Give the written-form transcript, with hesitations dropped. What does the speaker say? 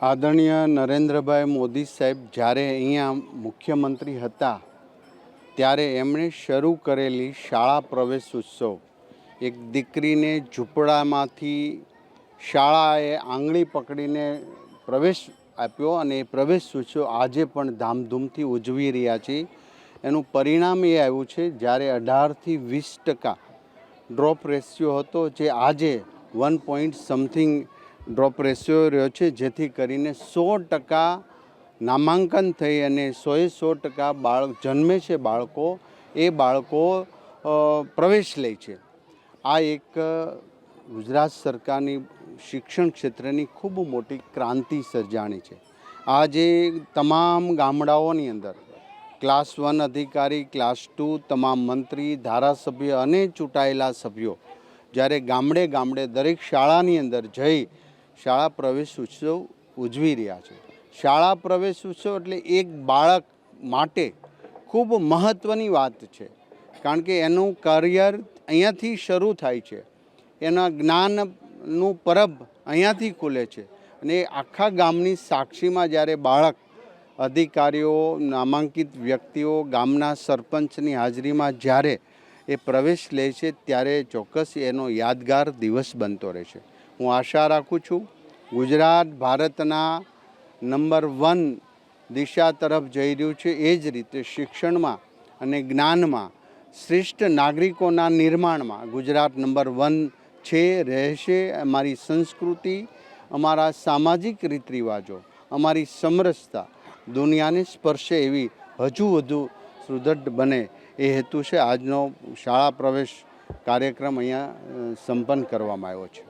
આદરણીય નરેન્દ્રભાઈ મોદી સાહેબ જ્યારે અહીંયા મુખ્યમંત્રી હતા ત્યારે એમણે શરૂ કરેલી શાળા પ્રવેશ ઉત્સવ, એક દીકરીને ઝૂંપડામાંથી શાળાએ આંગળી પકડીને પ્રવેશ આપ્યો અને એ પ્રવેશ ઉત્સવ આજે પણ ધામધૂમથી ઉજવી રહ્યા છીએ. એનું પરિણામ એ આવ્યું છે જ્યારે 18થી 20% ડ્રોપ રેશિયો હતો, જે આજે 1 ડ્રોપ રેશિયો રહ્યો છે, જેથી કરીને 100% નામાંકન થઈ અને 100% જન્મે છે બાળકો, એ બાળકો પ્રવેશ લે છે. આ એક ગુજરાત સરકારની શિક્ષણ ક્ષેત્રની ખૂબ મોટી ક્રાંતિ સર્જાણી છે. આજે તમામ ગામડાઓની અંદર ક્લાસ 1 અધિકારી, ક્લાસ 2 તમામ મંત્રી, ધારાસભ્ય અને ચૂંટાયેલા સભ્યો જ્યારે ગામડે ગામડે દરેક શાળાની અંદર જઈ શાળા પ્રવેશ ઉત્સવ ઉજવી રહ્યા છે. શાળા પ્રવેશ ઉત્સવ એટલે એક બાળક માટે ખૂબ મહત્ત્વની વાત છે, કારણ કે એનું કરિયર અહીંયાથી શરૂ થાય છે, એના જ્ઞાનનું પરબ અહીંયાથી ખુલે છે. અને આખા ગામની સાક્ષીમાં જ્યારે બાળક અધિકારીઓ, નામાંકિત વ્યક્તિઓ, ગામના સરપંચની હાજરીમાં જ્યારે એ પ્રવેશ લે છે ત્યારે ચોક્કસ એનો યાદગાર દિવસ બનતો રહેશે. હું આશા રાખું છું ગુજરાત ભારતના નંબર 1 દિશા તરફ જઈ રહ્યું છે, એ જ રીતે શિક્ષણમાં અને જ્ઞાનમાં, શ્રેષ્ઠ નાગરિકોના નિર્માણમાં ગુજરાત નંબર 1 છે, રહેશે. અમારી સંસ્કૃતિ, અમારા સામાજિક રીત રિવાજો, અમારી સમરસતા દુનિયાને સ્પર્શે એવી હજુ વધુ સુદૃઢ બને, એ હેતુ છે આજનો શાળા પ્રવેશ કાર્યક્રમ અહીંયા સંપન્ન કરવામાં આવ્યો છે.